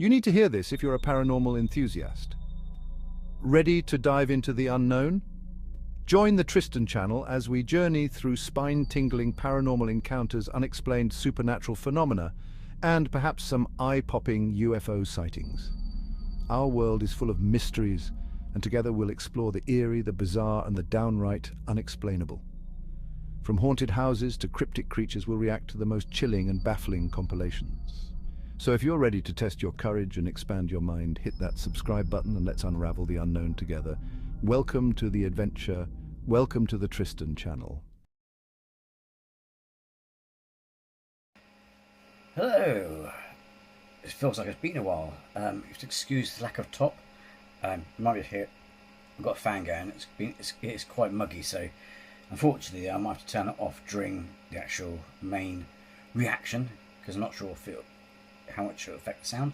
You need to hear this if you're a paranormal enthusiast. Ready to dive into the unknown? Join the Tristan channel as we journey through spine-tingling paranormal encounters, unexplained supernatural phenomena, and perhaps some eye-popping UFO sightings. Our world is full of mysteries, and together we'll explore the eerie, the bizarre, and the downright unexplainable. From haunted houses to cryptic creatures, we'll react to the most chilling and baffling compilations. So if you're ready to test your courage and expand your mind, hit that subscribe button and let's unravel the unknown together. Welcome to the adventure. Welcome to the Tristan channel. Hello. It feels like it's been a while. You have to excuse the lack of top. You might be here. I've got a fan going. It's quite muggy, so unfortunately I might have to turn it off during the actual main reaction because I'm not sure how much it will affect the sound.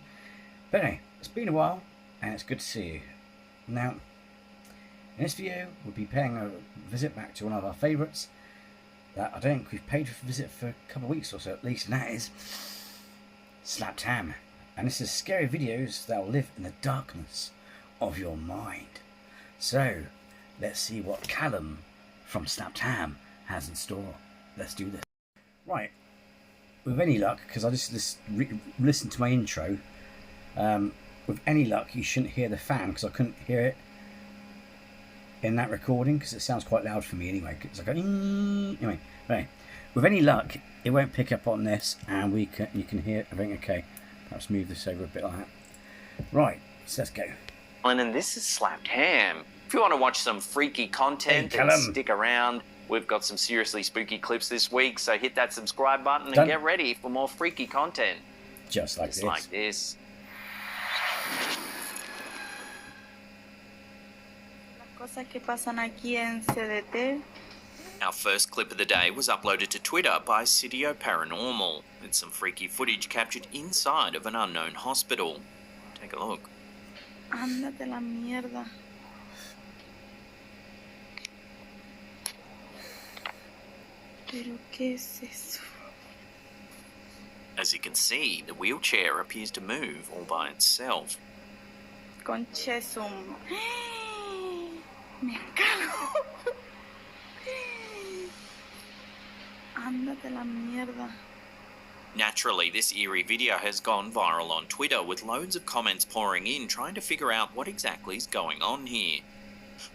But anyway, it's been a while and it's good to see you. Now, in this video, we'll be paying a visit back to one of our favourites that I don't think we've paid for a visit for a couple of weeks or so at least, and that is Slapped Ham. And this is scary videos that will live in the darkness of your mind. So, let's see what Callum from Slapped Ham has in store. Let's do this. Right, with any luck, because I just listened to my intro, with any luck you shouldn't hear the fan because I couldn't hear it in that recording because it sounds quite loud for me anyway. It's like anyway, with any luck it won't pick up on this and you can hear everything okay. Perhaps move this over a bit like that. Right, so let's go. And this is Slapped Ham. If you want to watch some freaky content, Hey, and stick around. We've got some seriously spooky clips this week, so hit that subscribe button and get ready for more freaky content. Just like this. Cosas que pasan aquí en CDT. Our first clip of the day was uploaded to Twitter by Sitio Paranormal. It's some freaky footage captured inside of an unknown hospital. Take a look. Ándate la mierda. Pero qué es eso? As you can see, the wheelchair appears to move all by itself. Conchesum. Me cago. Ándate la mierda. Naturally, this eerie video has gone viral on Twitter with loads of comments pouring in trying to figure out what exactly is going on here.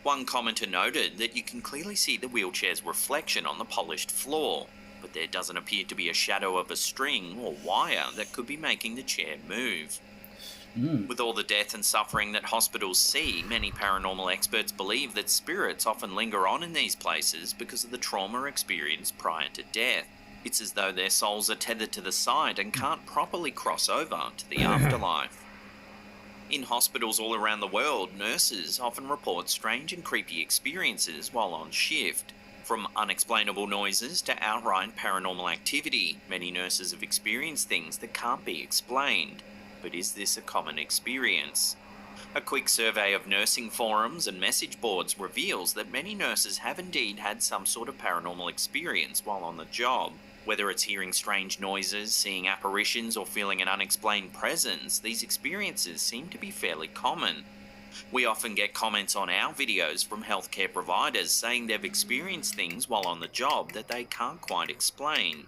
One commenter noted that you can clearly see the wheelchair's reflection on the polished floor, but there doesn't appear to be a shadow of a string or wire that could be making the chair move. With all the death and suffering that hospitals see, many paranormal experts believe that spirits often linger on in these places because of the trauma experienced prior to death. It's as though their souls are tethered to the site and can't properly cross over to the afterlife. In hospitals all around the world, nurses often report strange and creepy experiences while on shift. From unexplainable noises to outright paranormal activity, many nurses have experienced things that can't be explained. But is this a common experience? A quick survey of nursing forums and message boards reveals that many nurses have indeed had some sort of paranormal experience while on the job. Whether it's hearing strange noises, seeing apparitions, or feeling an unexplained presence, these experiences seem to be fairly common. We often get comments on our videos from healthcare providers saying they've experienced things while on the job that they can't quite explain.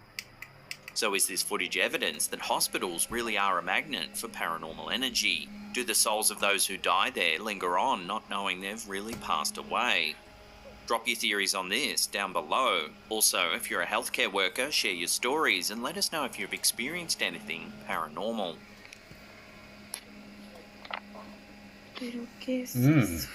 So is this footage evidence that hospitals really are a magnet for paranormal energy? Do the souls of those who die there linger on, not knowing they've really passed away? Drop your theories on this down below. Also, if you're a healthcare worker, share your stories and let us know if you've experienced anything paranormal. Pero qué es eso?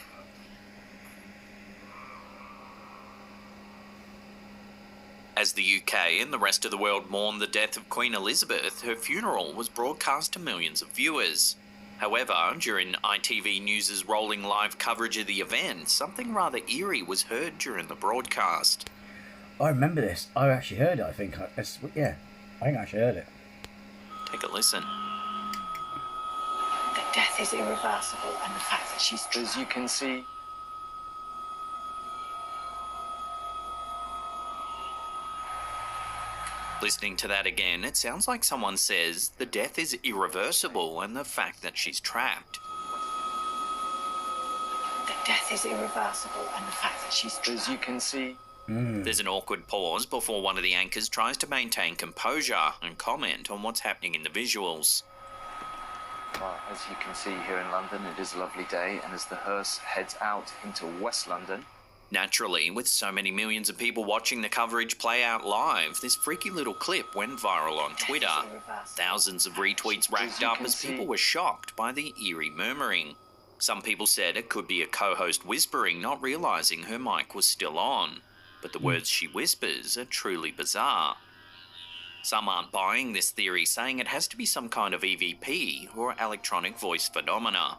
As the UK and the rest of the world mourned the death of Queen Elizabeth, her funeral was broadcast to millions of viewers. However, during ITV News' rolling live coverage of the event, something rather eerie was heard during the broadcast. I remember this. I actually heard it, I think. I think I actually heard it. Take a listen. The death is irreversible, and the fact that she's... As you can see... Listening to that again, it sounds like someone says the death is irreversible and the fact that she's trapped. The death is irreversible and the fact that she's trapped. As you can see... There's an awkward pause before one of the anchors tries to maintain composure and comment on what's happening in the visuals. Well, as you can see here in London, it is a lovely day, and as the hearse heads out into West London... Naturally, with so many millions of people watching the coverage play out live, this freaky little clip went viral on Twitter. Thousands of retweets racked up as people were shocked by the eerie murmuring. Some people said it could be a co-host whispering, not realising her mic was still on. But the words she whispers are truly bizarre. Some aren't buying this theory, saying it has to be some kind of EVP or electronic voice phenomena.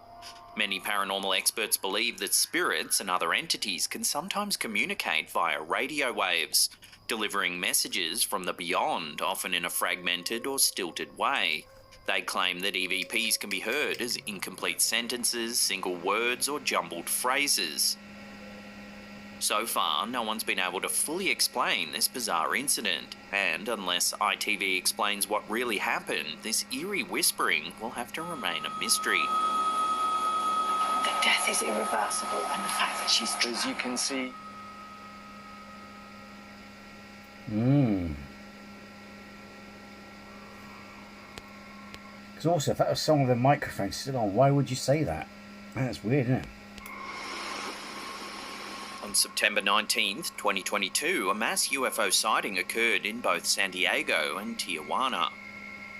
Many paranormal experts believe that spirits and other entities can sometimes communicate via radio waves, delivering messages from the beyond, often in a fragmented or stilted way. They claim that EVPs can be heard as incomplete sentences, single words, or jumbled phrases. So far, no one's been able to fully explain this bizarre incident, and unless ITV explains what really happened, this eerie whispering will have to remain a mystery. The death is irreversible and the fact that she's trapped. As you can see... Because also, if that was someone with a microphone still on, why would you say that? That's weird, isn't it? On September 19th, 2022, a mass UFO sighting occurred in both San Diego and Tijuana.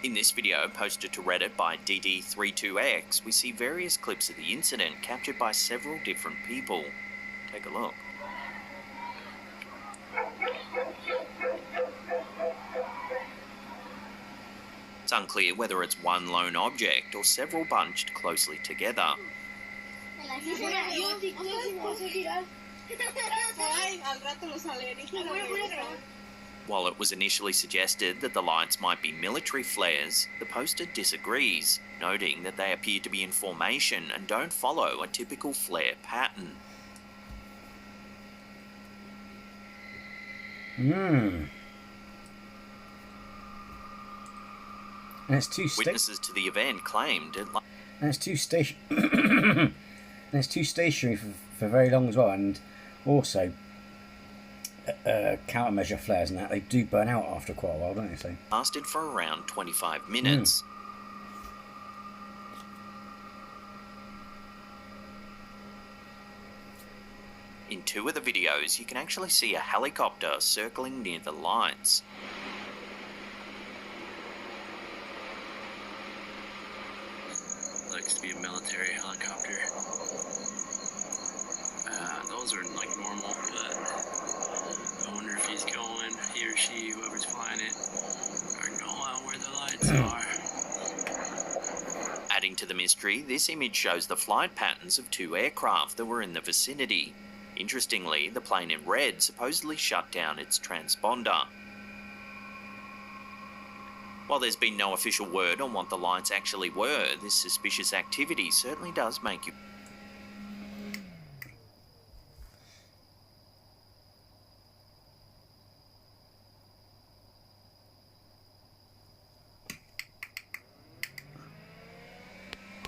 In this video, posted to Reddit by DD32X, we see various clips of the incident captured by several different people. Take a look. It's unclear whether it's one lone object or several bunched closely together. While it was initially suggested that the lights might be military flares, the poster disagrees, noting that they appear to be in formation and don't follow a typical flare pattern. And it's too Witnesses to the event claimed it. And it's too stationary for very long as well, and also countermeasure flares and that, they do burn out after quite a while, don't they? So Lasted for around 25 minutes. In two of the videos, you can actually see a helicopter circling near the lights. Looks to be a military helicopter. Those are like normal, but I wonder if he or she, whoever's flying it, are going where the lights are. Adding to the mystery, this image shows the flight patterns of two aircraft that were in the vicinity. Interestingly, the plane in red supposedly shut down its transponder. While there's been no official word on what the lights actually were, this suspicious activity certainly does make you...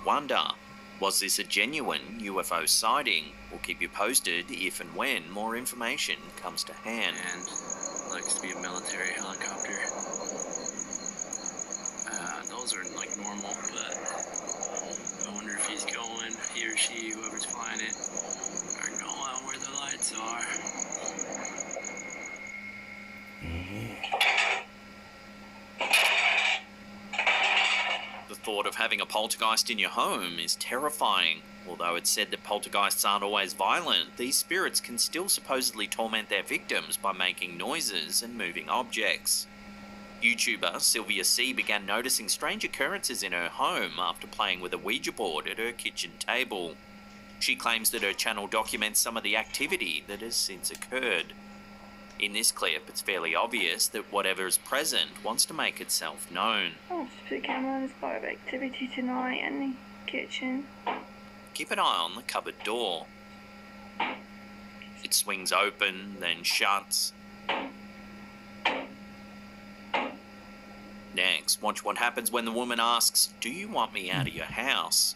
wonder, was this a genuine UFO sighting? We'll keep you posted if and when more information comes to hand. And looks to be a military helicopter. Those are like normal, but I wonder if he or she, whoever's flying it, are going where the lights are. The thought of having a poltergeist in your home is terrifying. Although it's said that poltergeists aren't always violent, these spirits can still supposedly torment their victims by making noises and moving objects. YouTuber Sylvia C began noticing strange occurrences in her home after playing with a Ouija board at her kitchen table. She claims that her channel documents some of the activity that has since occurred. In this clip, it's fairly obvious that whatever is present wants to make itself known. Oh, the camera, there's quite a bit of activity tonight in the kitchen. Keep an eye on the cupboard door. It swings open, then shuts. Next, watch what happens when the woman asks, "Do you want me out of your house?"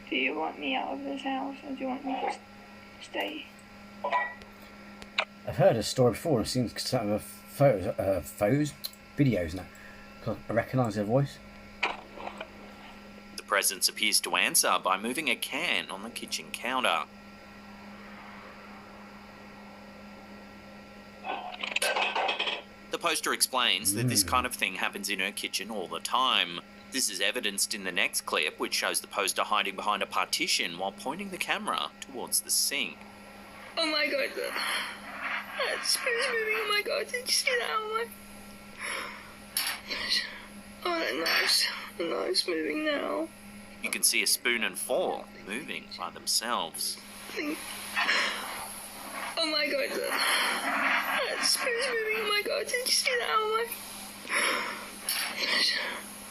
Do you want me out of this house, or do you want me to stay? I've heard a story before and seen some of photos, videos and that. 'Cause I recognise her voice. The presence appears to answer by moving a can on the kitchen counter. The poster explains that this kind of thing happens in her kitchen all the time. This is evidenced in the next clip, which shows the poster hiding behind a partition while pointing the camera towards the sink. Oh my god, that spoon's moving. Oh my god, did you see that? Oh my. Oh, that knife's moving now. You can see a spoon and fork moving by themselves. Oh my god, that spoon's moving. Oh my god, did you see that? Oh my.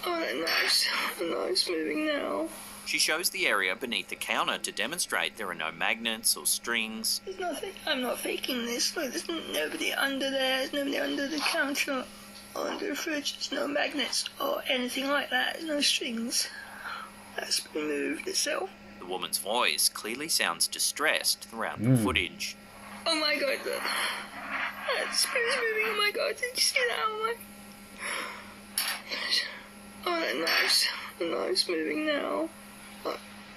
Oh, that knife's moving now. She shows the area beneath the counter to demonstrate there are no magnets or strings. There's nothing. I'm not faking this. Look, there's nobody under there. There's nobody under the counter or under the fridge. There's no magnets or anything like that. There's no strings. That's been moved itself. The woman's voice clearly sounds distressed throughout the footage. Oh my god, that spoon's moving. Oh my god, did you see that? Oh my. Oh, that knife's moving now.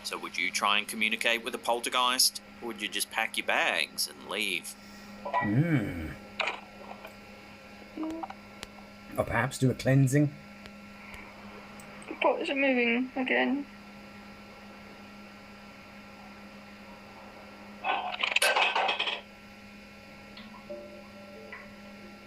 So would you try and communicate with a poltergeist, or would you just pack your bags and leave? Or perhaps do a cleansing. The pots are moving again.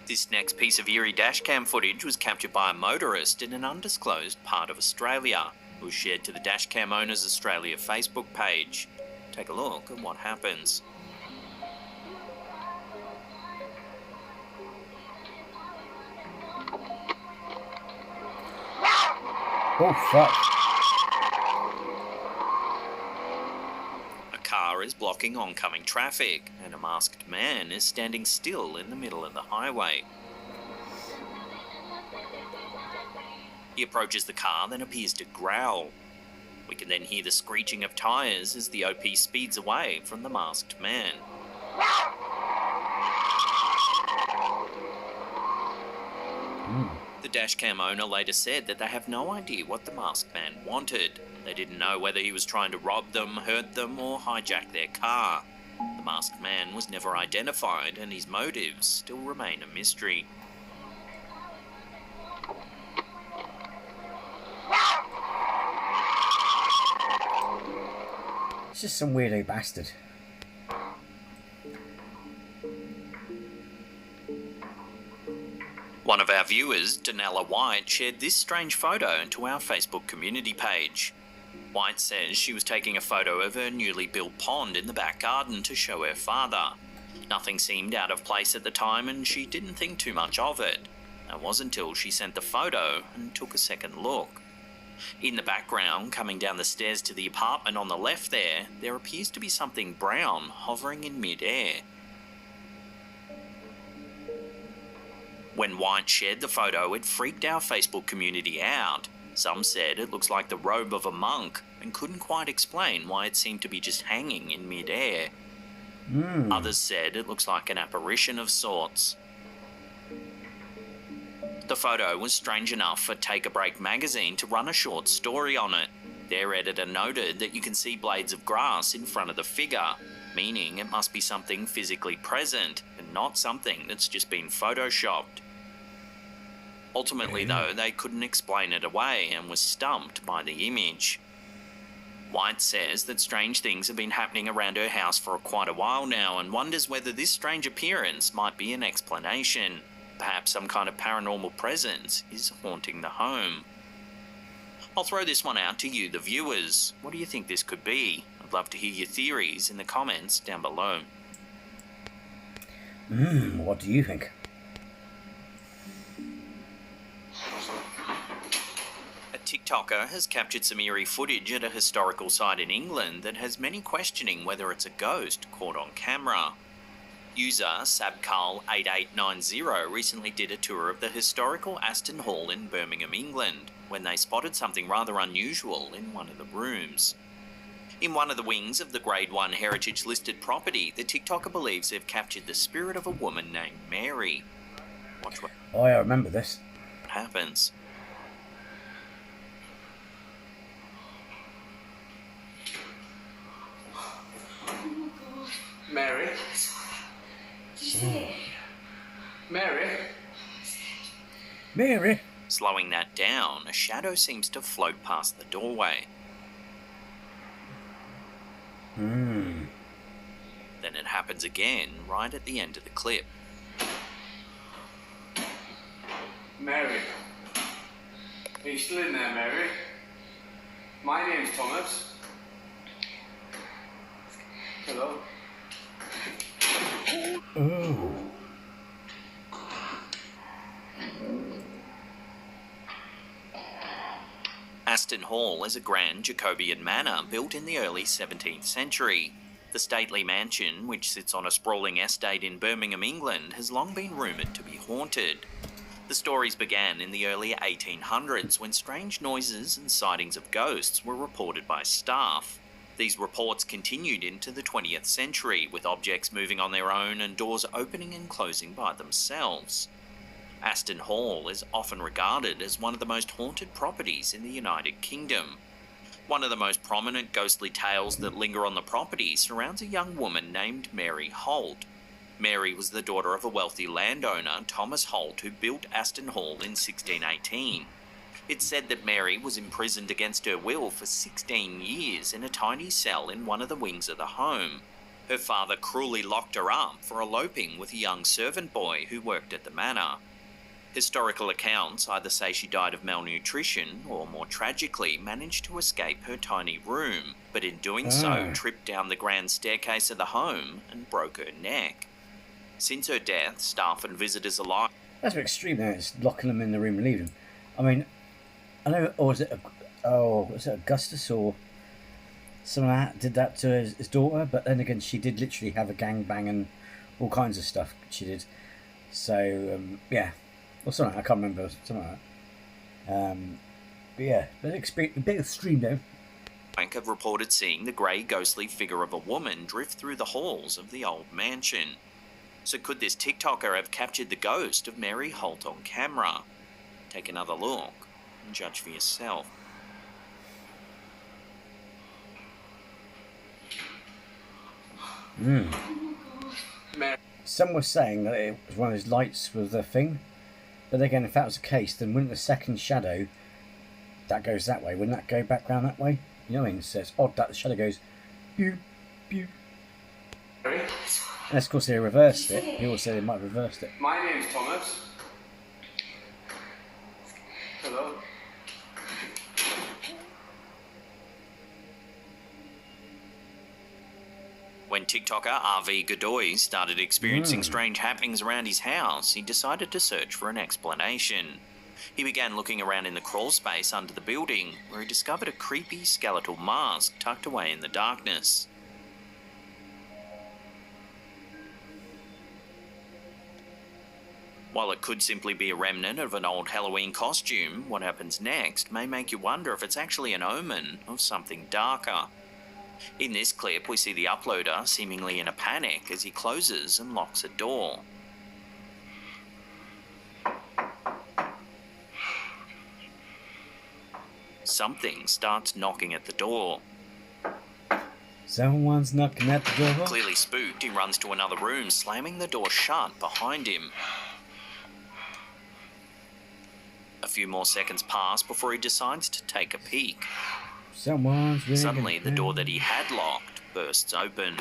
This next piece of eerie dashcam footage was captured by a motorist in an undisclosed part of Australia. It was shared to the Dashcam Owners Australia Facebook page. Take a look at what happens. Oh fuck. A car is blocking oncoming traffic, and a masked man is standing still in the middle of the highway. He approaches the car, then appears to growl. We can then hear the screeching of tyres as the OP speeds away from the masked man. The dashcam owner later said that they have no idea what the masked man wanted. They didn't know whether he was trying to rob them, hurt them, or hijack their car. The masked man was never identified, and his motives still remain a mystery. It's just some weirdo bastard. One of our viewers, Danella White, shared this strange photo to our Facebook community page. White says she was taking a photo of her newly built pond in the back garden to show her father. Nothing seemed out of place at the time and she didn't think too much of it. It wasn't until she sent the photo and took a second look. In the background, coming down the stairs to the apartment on the left there appears to be something brown hovering in mid-air. When White shared the photo, it freaked our Facebook community out. Some said it looks like the robe of a monk and couldn't quite explain why it seemed to be just hanging in mid-air. Others said it looks like an apparition of sorts. The photo was strange enough for Take a Break magazine to run a short story on it. Their editor noted that you can see blades of grass in front of the figure, meaning it must be something physically present and not something that's just been photoshopped. Ultimately, though, they couldn't explain it away and was stumped by the image. White says that strange things have been happening around her house for quite a while now and wonders whether this strange appearance might be an explanation. Perhaps some kind of paranormal presence is haunting the home. I'll throw this one out to you, the viewers. What do you think this could be? I'd love to hear your theories in the comments down below. What do you think? A TikToker has captured some eerie footage at a historical site in England that has many questioning whether it's a ghost caught on camera. User Sabcarl8890 recently did a tour of the historical Aston Hall in Birmingham, England, when they spotted something rather unusual in one of the rooms. In one of the wings of the Grade 1 heritage listed property, the TikToker believes they've captured the spirit of a woman named Mary. Watch what Oh, I remember this. happens. Mary? Mary? Mary? Slowing that down, a shadow seems to float past the doorway. Then it happens again, right at the end of the clip. Mary? Are you still in there, Mary? My name's Thomas. Hello? Oh. Aston Hall is a grand Jacobean manor built in the early 17th century. The stately mansion, which sits on a sprawling estate in Birmingham, England, has long been rumoured to be haunted. The stories began in the early 1800s when strange noises and sightings of ghosts were reported by staff. These reports continued into the 20th century, with objects moving on their own and doors opening and closing by themselves. Aston Hall is often regarded as one of the most haunted properties in the United Kingdom. One of the most prominent ghostly tales that linger on the property surrounds a young woman named Mary Holt. Mary was the daughter of a wealthy landowner, Thomas Holt, who built Aston Hall in 1618. It's said that Mary was imprisoned against her will for 16 years in a tiny cell in one of the wings of the home. Her father cruelly locked her up for eloping with a young servant boy who worked at the manor. Historical accounts either say she died of malnutrition or, more tragically, managed to escape her tiny room, but in doing so tripped down the grand staircase of the home and broke her neck. Since her death, staff and visitors alike... That's a bit extreme now, it's locking them in the room and leaving them. I mean, I know, or was it Augustus or someone that did that to his daughter, but then again, she did literally have a gangbang and all kinds of stuff she did. So, yeah. Or something, I can't remember, something like that. But yeah, a bit extreme though. have reported seeing the grey ghostly figure of a woman drift through the halls of the old mansion. So could this TikToker have captured the ghost of Mary Holt on camera? Take another look and judge for yourself. Some were saying that it was one of those lights with the thing. But again, if that was the case, then wouldn't the second shadow that goes that way, wouldn't that go back round that way? You know what I mean? So it's odd that the shadow goes pew, pew. And of course they reversed it. People say they might have reversed it. My name's Thomas. Hello. When TikToker RV Godoy started experiencing strange happenings around his house, he decided to search for an explanation. He began looking around in the crawl space under the building, where he discovered a creepy skeletal mask tucked away in the darkness. While it could simply be a remnant of an old Halloween costume, what happens next may make you wonder if it's actually an omen of something darker. In this clip, we see the uploader seemingly in a panic as he closes and locks a door. Something starts knocking at the door. Someone's knocking at the door. Clearly spooked, he runs to another room, slamming the door shut behind him. A few more seconds pass before he decides to take a peek. Someone's ringing. Suddenly, the door that he had locked bursts open.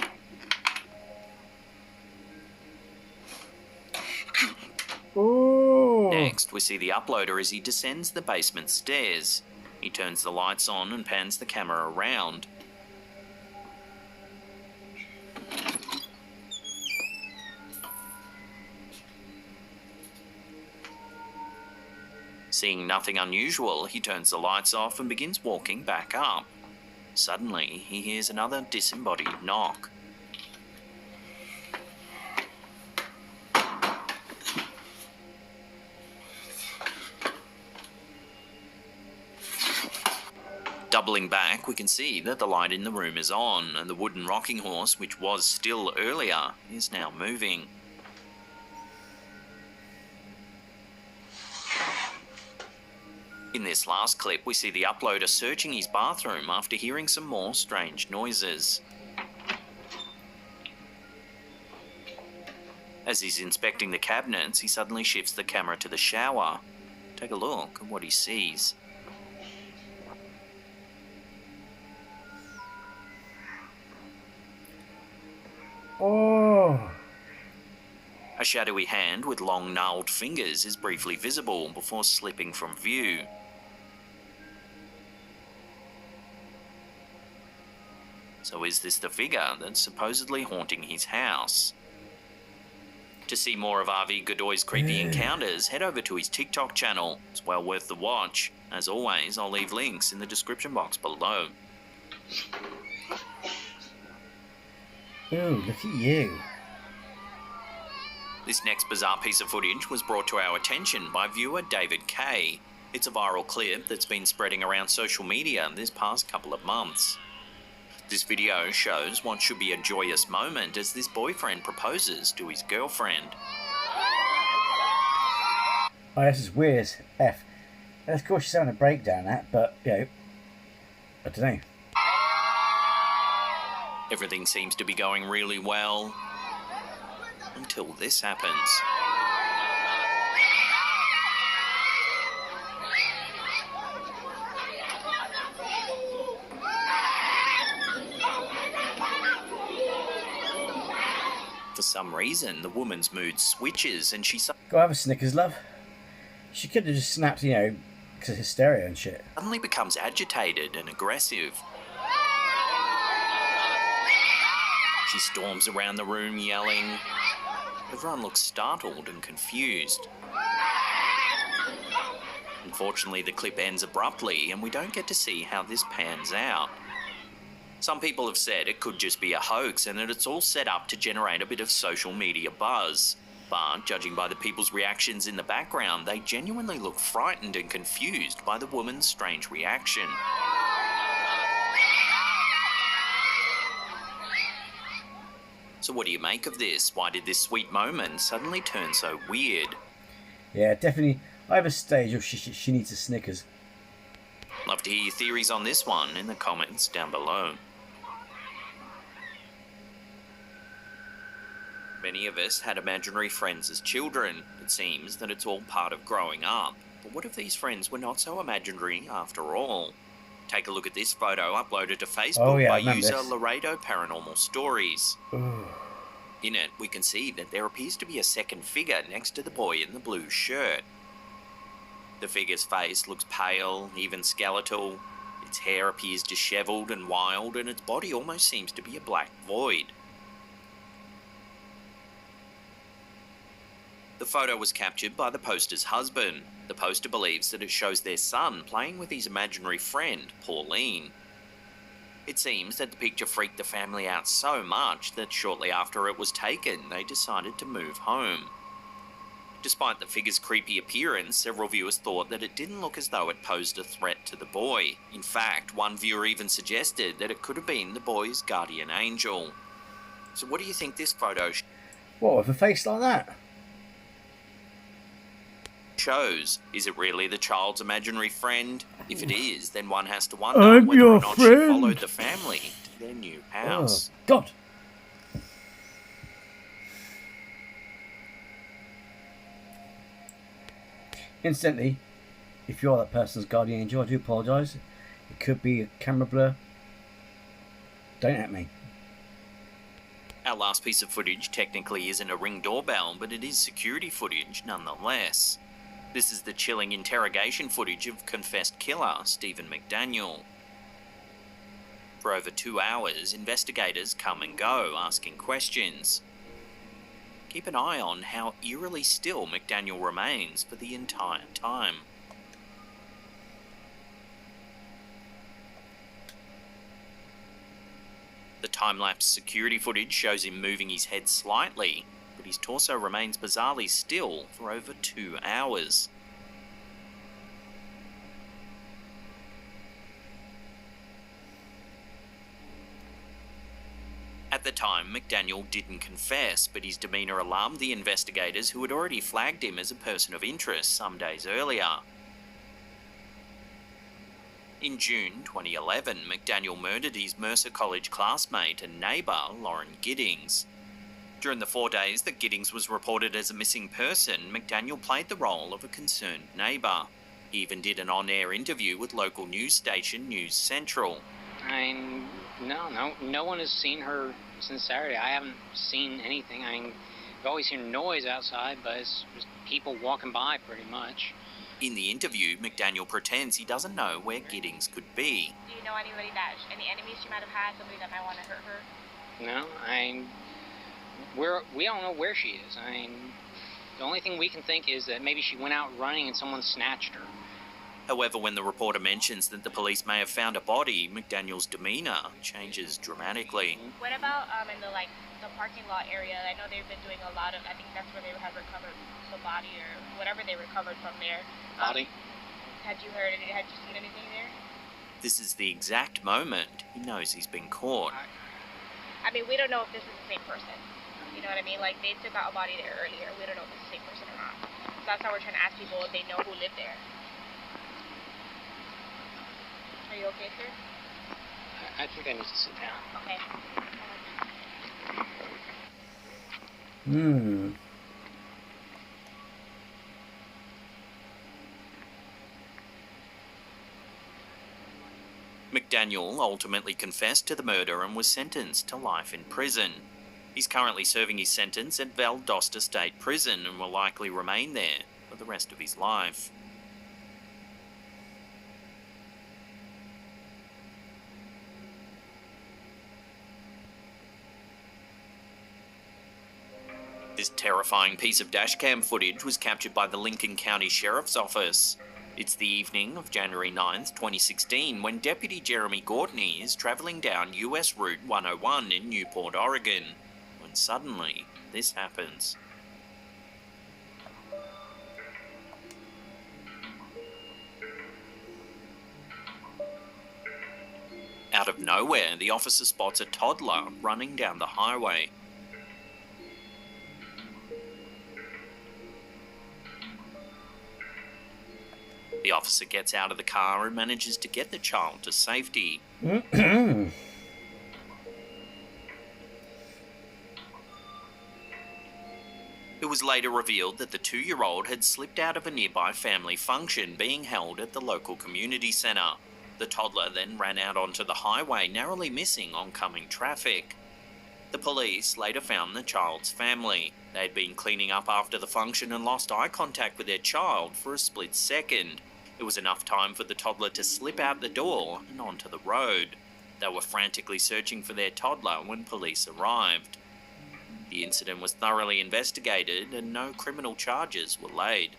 Ooh. Next, we see the uploader as he descends the basement stairs. He turns the lights on and pans the camera around. Seeing nothing unusual, he turns the lights off and begins walking back up. Suddenly, he hears another disembodied knock. Doubling back, we can see that the light in the room is on, and the wooden rocking horse, which was still earlier, is now moving. In this last clip, we see the uploader searching his bathroom after hearing some more strange noises. As he's inspecting the cabinets, he suddenly shifts the camera to the shower. Take a look at what he sees. Oh! A shadowy hand with long gnarled fingers is briefly visible before slipping from view. So is this the figure that's supposedly haunting his house? To see more of RV Godoy's creepy encounters, head over to his TikTok channel. It's well worth the watch. As always, I'll leave links in the description box below. Ooh, look at you. This next bizarre piece of footage was brought to our attention by viewer David K. It's a viral clip that's been spreading around social media this past couple of months. This video shows what should be a joyous moment as this boyfriend proposes to his girlfriend. Oh, this is weird as F. And of course she's having a breakdown that, but, you know, I don't know. Everything seems to be going really well, until this happens. For some reason, the woman's mood switches and she Go have a Snickers, love. She could have just snapped, you know, because of hysteria and shit. suddenly becomes agitated and aggressive. She storms around the room yelling. Everyone looks startled and confused. Unfortunately, the clip ends abruptly and we don't get to see how this pans out. Some people have said it could just be a hoax and that it's all set up to generate a bit of social media buzz. But, judging by the people's reactions in the background, they genuinely look frightened and confused by the woman's strange reaction. So what do you make of this? Why did this sweet moment suddenly turn so weird? Yeah, definitely. I have a stage of she needs a Snickers. Love to hear your theories on this one in the comments down below. Many of us had imaginary friends as children. It seems that it's all part of growing up. But what if these friends were not so imaginary after all? Take a look at this photo uploaded to Facebook by user Laredo Paranormal Stories. In it, we can see that there appears to be a second figure next to the boy in the blue shirt. The figure's face looks pale, even skeletal. Its hair appears dishevelled and wild, and its body almost seems to be a black void. The photo was captured by the poster's husband. The poster believes that it shows their son playing with his imaginary friend, Pauline. It seems that the picture freaked the family out so much that shortly after it was taken, they decided to move home. Despite the figure's creepy appearance, several viewers thought that it didn't look as though it posed a threat to the boy. In fact, one viewer even suggested that it could have been the boy's guardian angel. So what do you think this photo What, with a face like that? shows? Is it really the child's imaginary friend? If it is, then one has to wonder whether or not she followed the family to their new house. Oh, God! Instantly, if you're that person's guardian angel, I do apologise. It could be a camera blur. Don't at me. Our last piece of footage technically isn't a Ring doorbell, but it is security footage nonetheless. This is the chilling interrogation footage of confessed killer Stephen McDaniel. For over 2 hours, investigators come and go, asking questions. Keep an eye on how eerily still McDaniel remains for the entire time. The time-lapse security footage shows him moving his head slightly, but his torso remains bizarrely still for over 2 hours. At the time, McDaniel didn't confess, but his demeanour alarmed the investigators who had already flagged him as a person of interest some days earlier. In June 2011, McDaniel murdered his Mercer College classmate and neighbour, Lauren Giddings. During the 4 days that Giddings was reported as a missing person, McDaniel played the role of a concerned neighbour. He even did an on-air interview with local news station News Central. No one has seen her since Saturday. I haven't seen anything. I've always heard noise outside, but it's just people walking by pretty much. In the interview, McDaniel pretends he doesn't know where Giddings could be. Do you know anybody any enemies she might have had, somebody that might want to hurt her? No, we don't know where she is. The only thing we can think is that maybe she went out running and someone snatched her. However, when the reporter mentions that the police may have found a body, McDaniel's demeanour changes dramatically. What about in the parking lot area? I know they've been doing a lot of, I think that's where they have recovered the body or whatever they recovered from there. Body? Had you seen anything there? This is the exact moment he knows he's been caught. We don't know if this is the same person. You know what I mean? They took out a body there earlier. We don't know if it's the same person or not. So that's how we're trying to ask people if they know who lived there. Are you okay, sir? I think I need to sit down. Okay. McDaniel ultimately confessed to the murder and was sentenced to life in prison. He's currently serving his sentence at Valdosta State Prison and will likely remain there for the rest of his life. This terrifying piece of dashcam footage was captured by the Lincoln County Sheriff's Office. It's the evening of January 9th, 2016, when Deputy Jeremy Gortney is travelling down US Route 101 in Newport, Oregon, when suddenly this happens. Out of nowhere, the officer spots a toddler running down the highway. The officer gets out of the car and manages to get the child to safety. It was later revealed that the 2-year-old had slipped out of a nearby family function being held at the local community centre. The toddler then ran out onto the highway, narrowly missing oncoming traffic. The police later found the child's family. They'd been cleaning up after the function and lost eye contact with their child for a split second. It was enough time for the toddler to slip out the door and onto the road. They were frantically searching for their toddler when police arrived. The incident was thoroughly investigated and no criminal charges were laid.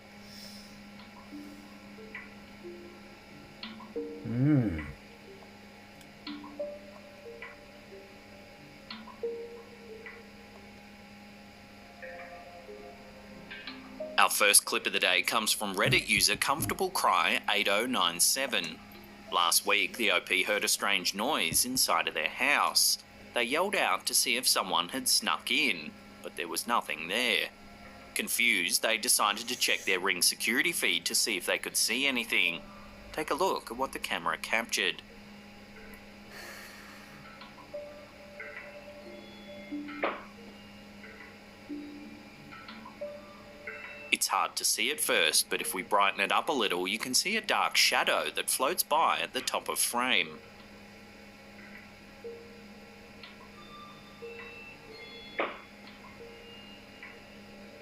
Our first clip of the day comes from Reddit user Comfortable Cry 8097. Last week, the OP heard a strange noise inside of their house. They yelled out to see if someone had snuck in, but there was nothing there. Confused, they decided to check their Ring security feed to see if they could see anything. Take a look at what the camera captured. It's hard to see at first, but if we brighten it up a little, you can see a dark shadow that floats by at the top of frame.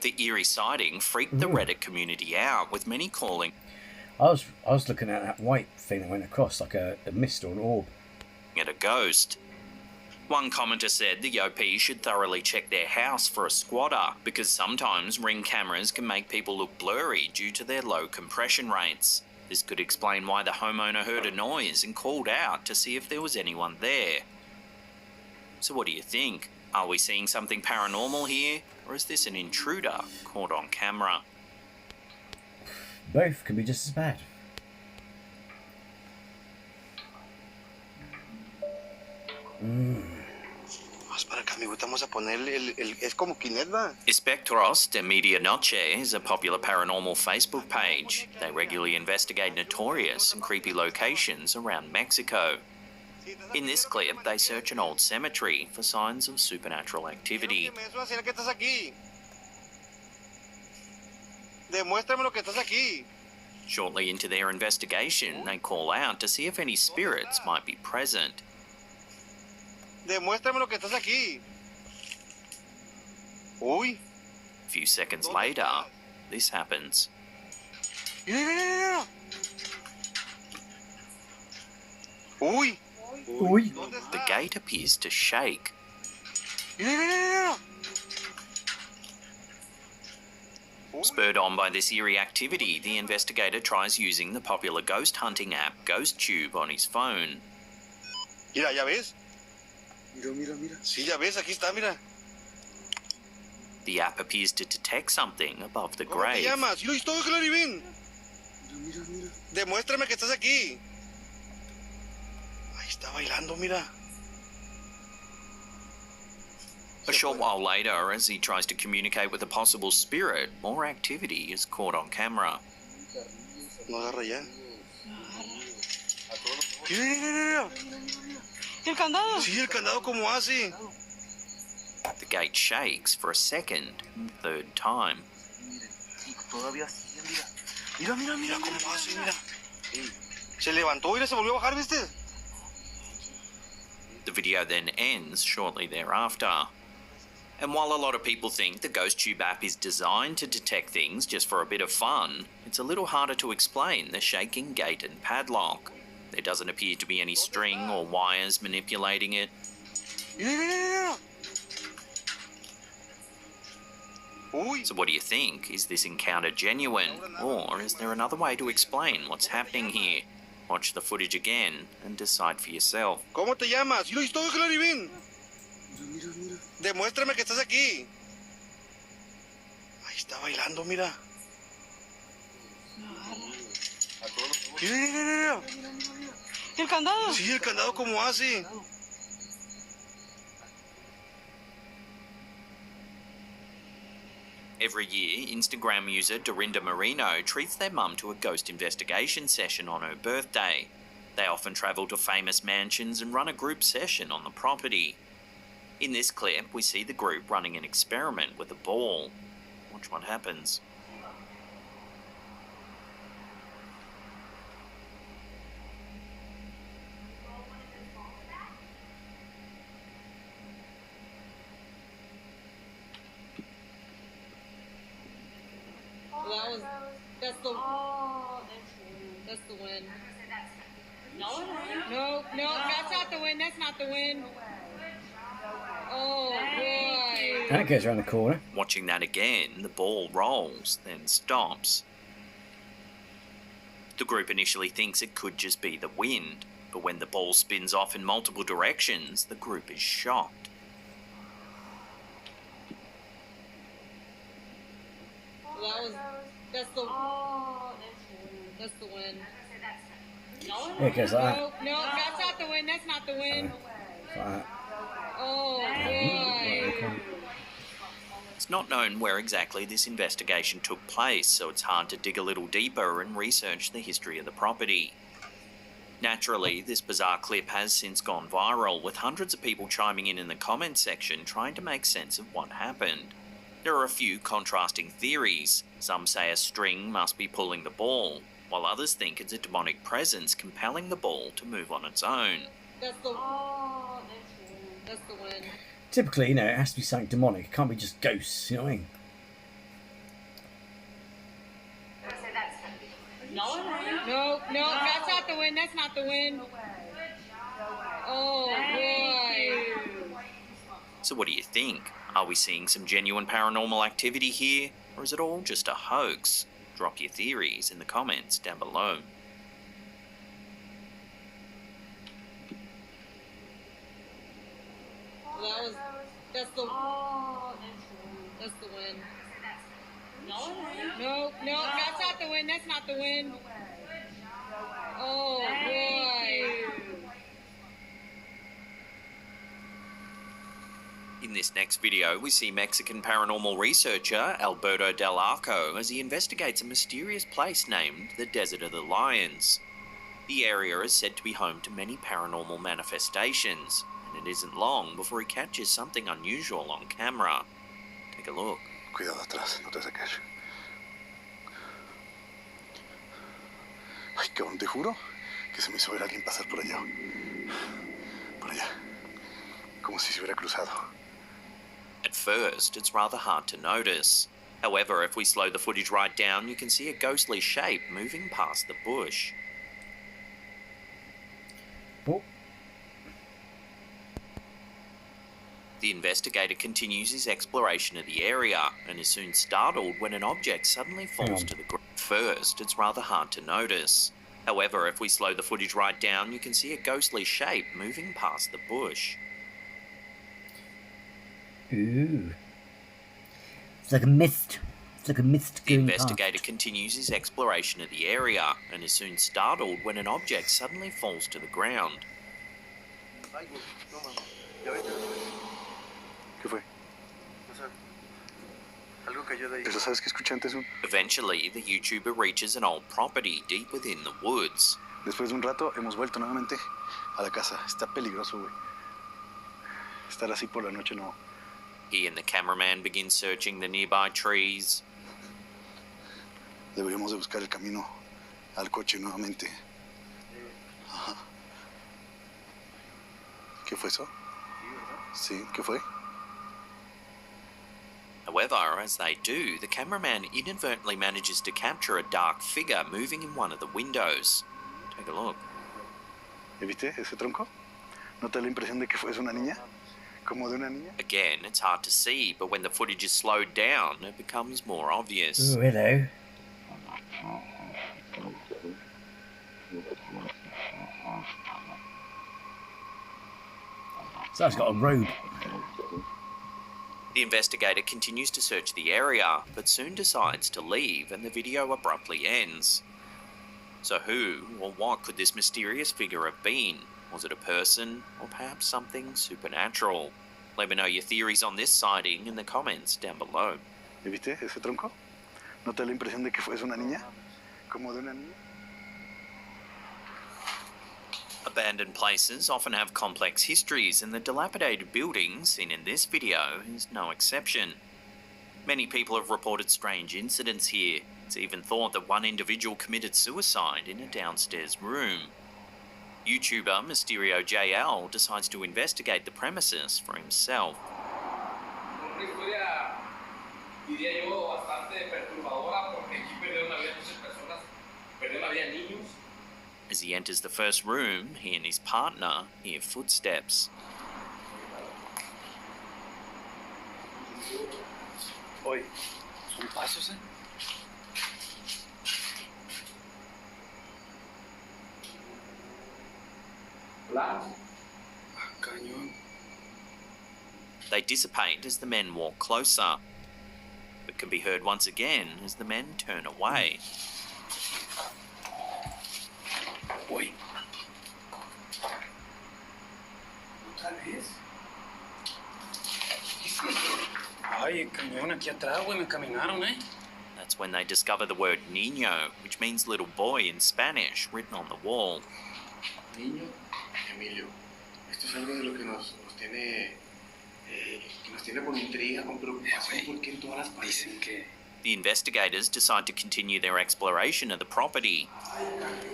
The eerie sighting freaked the Reddit community out, with many calling I was looking at that white thing that went across like a mist or an orb. it a ghost. One commenter said the OP should thoroughly check their house for a squatter, because sometimes Ring cameras can make people look blurry due to their low compression rates. This could explain why the homeowner heard a noise and called out to see if there was anyone there. So what do you think? Are we seeing something paranormal here, or is this an intruder caught on camera? Both could be just as bad. Mas para Espectros de Medianoche is a popular paranormal Facebook page. They regularly investigate notorious and creepy locations around Mexico. In this clip, they search an old cemetery for signs of supernatural activity. Shortly into their investigation, they call out to see if any spirits might be present. A few seconds later, this happens. The gate appears to shake. Spurred on by this eerie activity, the investigator tries using the popular ghost hunting app GhostTube on his phone. Mira, ¿ya ves? Mira. Sí, ya ves, aquí está, mira. The app appears to detect something above the ¿Cómo te grave. llamas? Yo lo he visto, Claribín. Mira. Demuéstrame que estás aquí. Ahí está bailando, mira. A short while later, as he tries to communicate with a possible spirit, more activity is caught on camera. No agarra ya. Mira. ¿El candado? Sí, el candado como hace. The gate shakes for a second and third time. Mira cómo hace, mira. Se levantó y se volvió a bajar, ¿viste? The video then ends shortly thereafter. And while a lot of people think the GhostTube app is designed to detect things just for a bit of fun, it's a little harder to explain the shaking gate and padlock. There doesn't appear to be any string or wires manipulating it. So what do you think? Is this encounter genuine? Or is there another way to explain what's happening here? Watch the footage again and decide for yourself. ¿Cómo te llamas? Yo lo he visto, Claribín. Mira. Demuéstrame que estás aquí. Ahí está bailando, mira. Mira. ¿El candado? Sí, el candado como hace. Every year, Instagram user Dorinda Marino treats their mum to a ghost investigation session on her birthday. They often travel to famous mansions and run a group session on the property. In this clip, we see the group running an experiment with a ball. Watch what happens. That's the win. No, that's not the win. That's not the win. Oh boy. And it goes around the corner. Watching that again, the ball rolls, then stops. The group initially thinks it could just be the wind, but when the ball spins off in multiple directions, the group is shocked. That's the win. It goes like that. No, that's not the win. That's not the win. Like that. Oh boy. It's not known where exactly this investigation took place, so it's hard to dig a little deeper and research the history of the property. Naturally, this bizarre clip has since gone viral, with hundreds of people chiming in the comments section trying to make sense of what happened. There are a few contrasting theories. Some say a string must be pulling the ball, while others think it's a demonic presence compelling the ball to move on its own. That's the win. Typically, it has to be something demonic. It can't be just ghosts, you know what I mean? No, that's not the win. That's not the win. Oh boy. So what do you think? Are we seeing some genuine paranormal activity here, or is it all just a hoax? Drop your theories in the comments down below. That's the win. No, that's not the win. That's not the win. Oh boy. In this next video, we see Mexican paranormal researcher Alberto Del Arco as he investigates a mysterious place named the Desert of the Lions. The area is said to be home to many paranormal manifestations, and it isn't long before he catches something unusual on camera. Take a look. Cuidado atrás, no te saques. Ay, cabrón, te juro que se me hizo ver a alguien pasar por allá. Por allá. Como si se hubiera cruzado. At first, it's rather hard to notice. However, if we slow the footage right down, you can see a ghostly shape moving past the bush. Oh. The investigator continues his exploration of the area and is soon startled when an object suddenly falls to the ground. First, it's rather hard to notice. However, if we slow the footage right down, you can see a ghostly shape moving past the bush. Ooh. It's like a mist. It's like a mist The going investigator past. continues his exploration of the area and is soon startled when an object suddenly falls to the ground. ¿Qué fue? Pero sabes que escuché antes Eventually, the YouTuber reaches an old property deep within the woods. Después de un rato hemos vuelto nuevamente a la casa. Está peligroso, güey. Estar así por la noche no. He and the cameraman begin searching the nearby trees. Deberíamos de buscar el camino al coche nuevamente. Ajá. ¿Qué fue eso? Sí, ¿qué fue? However, as they do, the cameraman inadvertently manages to capture a dark figure moving in one of the windows. Take a look. ¿Viste ese tronco? ¿No te da la impresión de que fue una niña? ¿Como de una niña? Again, it's hard to see, but when the footage is slowed down, it becomes more obvious. Ooh, hello. So it's got a robe. The investigator continues to search the area, but soon decides to leave and the video abruptly ends. So who or what could this mysterious figure have been? Was it a person or perhaps something supernatural? Let me know your theories on this sighting in the comments down below. ¿Viste ese tronco? ¿No te da la impresión de que fue una niña? ¿Como de una niña? Abandoned places often have complex histories, and the dilapidated building seen in this video is no exception. Many people have reported strange incidents here. It's even thought that one individual committed suicide in a downstairs room. YouTuber Mysterio JL decides to investigate the premises for himself. As he enters the first room, he and his partner hear footsteps. Oye, son pasos, They dissipate as the men walk closer, but can be heard once again as the men turn away. Oye. Ay, cañón, aquí atrás, güey, me caminaron, That's when they discover the word niño, which means little boy in Spanish, written on the wall. Niño, Emilio, esto es algo de lo que nos tiene con intriga, con preocupación, porque en todas las paredes. Dicen que The investigators decide to continue their exploration of the property.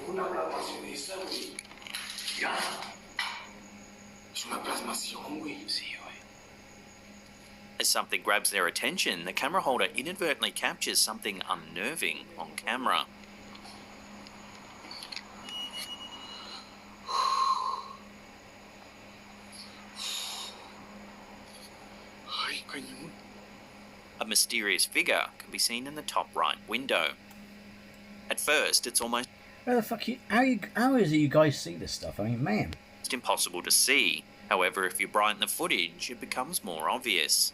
una plasmacionista, güey. Ya. Es una plasmación, güey. Sí, güey. As something grabs their attention, the camera holder inadvertently captures something unnerving on camera. Ay, cañón. A mysterious figure can be seen in the top right window. At first, it's almost Where the fuck how is it you guys see this stuff? I mean, man. impossible to see. However, if you brighten the footage, it becomes more obvious.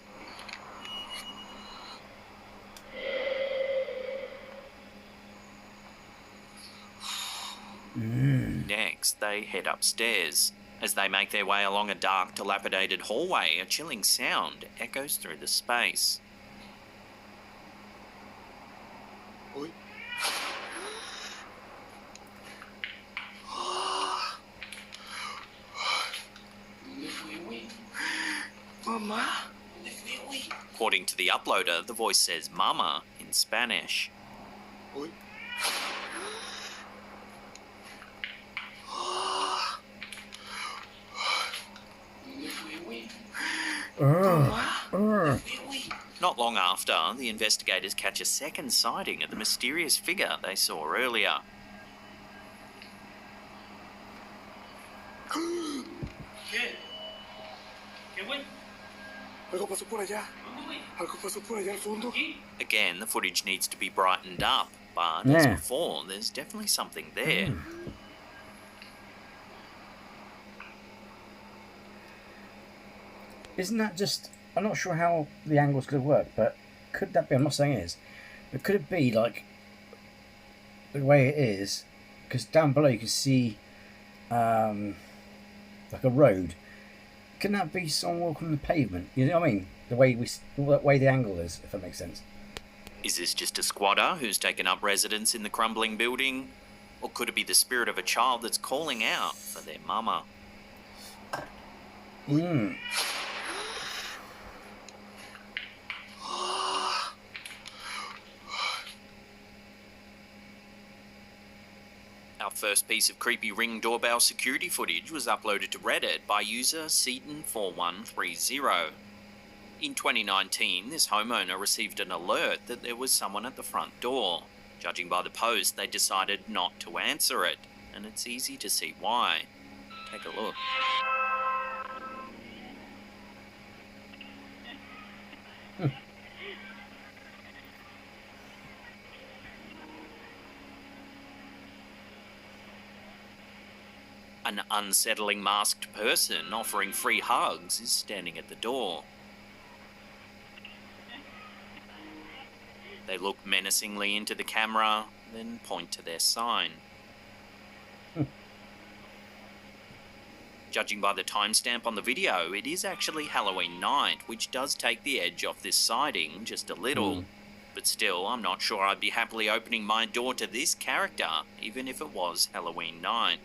Next, they head upstairs. As they make their way along a dark, dilapidated hallway, a chilling sound echoes through the space. Uy. Mama. According to the uploader, the voice says "mama" in Spanish. Uy. Not long after, the investigators catch a second sighting of the mysterious figure they saw earlier. ¿Qué? ¿Qué güey? Algo pasó por allá. Algo pasó por allá al fondo. Again, the footage needs to be brightened up, but Yeah. as before, there's definitely something there. Isn't that just... I'm not sure how the angles could have worked, but could that be... I'm not saying it is, but could it be like the way it is? Because down below you can see like a road. Can that be someone walking on the pavement? You know what I mean? The way the angle is, if that makes sense. Is this just a squatter who's taken up residence in the crumbling building? Or could it be the spirit of a child that's calling out for their mama? Our first piece of creepy Ring doorbell security footage was uploaded to Reddit by user Seaton4130. In 2019, this homeowner received an alert that there was someone at the front door. Judging by the post, they decided not to answer it, and it's easy to see why. Take a look. An unsettling masked person offering free hugs is standing at the door. They look menacingly into the camera, then point to their sign. Judging by the timestamp on the video, it is actually Halloween night, which does take the edge off this sighting just a little. But still, I'm not sure I'd be happily opening my door to this character, even if it was Halloween night.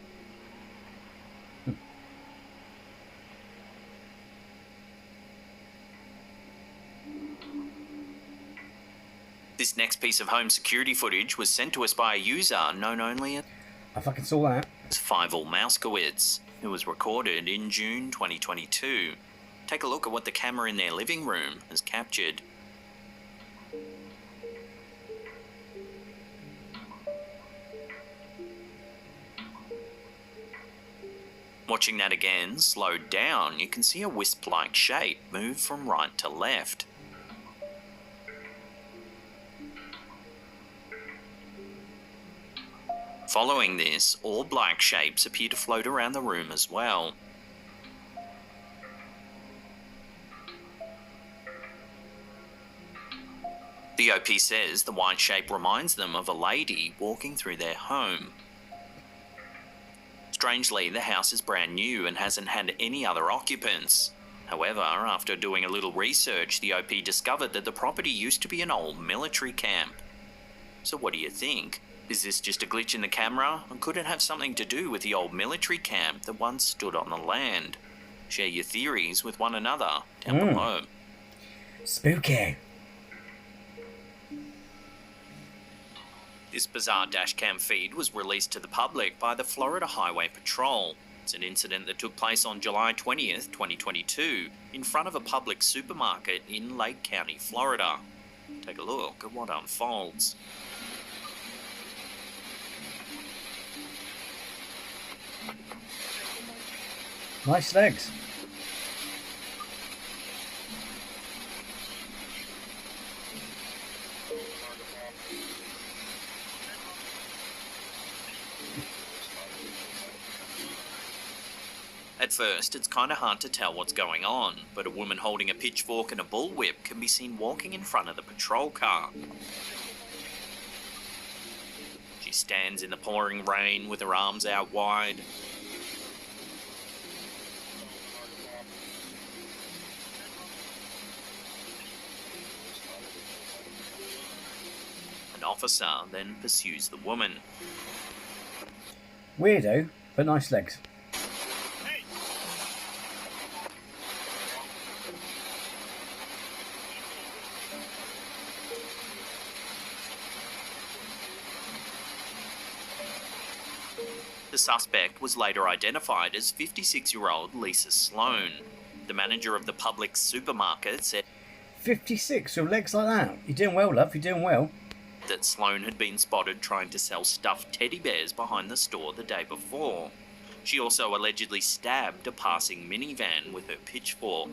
This next piece of home security footage was sent to us by a user known only as I fucking saw that. Fievel Mouskowitz, who was recorded in June 2022. Take a look at what the camera in their living room has captured. Watching that again, slowed down, you can see a wisp-like shape move from right to left. Following this, all black shapes appear to float around the room as well. The OP says the white shape reminds them of a lady walking through their home. Strangely, the house is brand new and hasn't had any other occupants. However, after doing a little research, the OP discovered that the property used to be an old military camp. So what do you think? Is this just a glitch in the camera, or could it have something to do with the old military camp that once stood on the land? Share your theories with one another down below. Spooky. This bizarre dashcam feed was released to the public by the Florida Highway Patrol. It's an incident that took place on July 20th, 2022, in front of a public supermarket in Lake County, Florida. Take a look at what unfolds. Nice legs. At first, it's kind of hard to tell what's going on, but a woman holding a pitchfork and a bullwhip can be seen walking in front of the patrol car. She stands in the pouring rain with her arms out wide. officer then pursues the woman. Weirdo, but nice legs. The suspect was later identified as 56-year-old Lisa Sloan. The manager of the Publix supermarket said 56 with legs like that. You're doing well, love. You're doing well. that Sloan had been spotted trying to sell stuffed teddy bears behind the store the day before. She also allegedly stabbed a passing minivan with her pitchfork.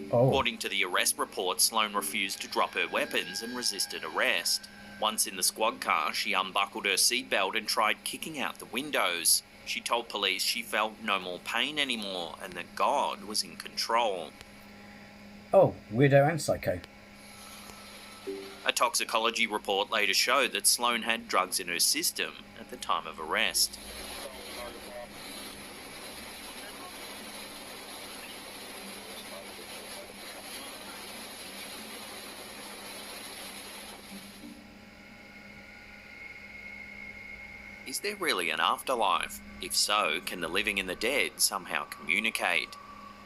According to the arrest report, Sloan refused to drop her weapons and resisted arrest. Once in the squad car, she unbuckled her seatbelt and tried kicking out the windows. She told police she felt no more pain anymore and that God was in control. Oh, weirdo and psycho. A toxicology report later showed that Sloan had drugs in her system at the time of arrest. Is there really an afterlife? If so, can the living and the dead somehow communicate?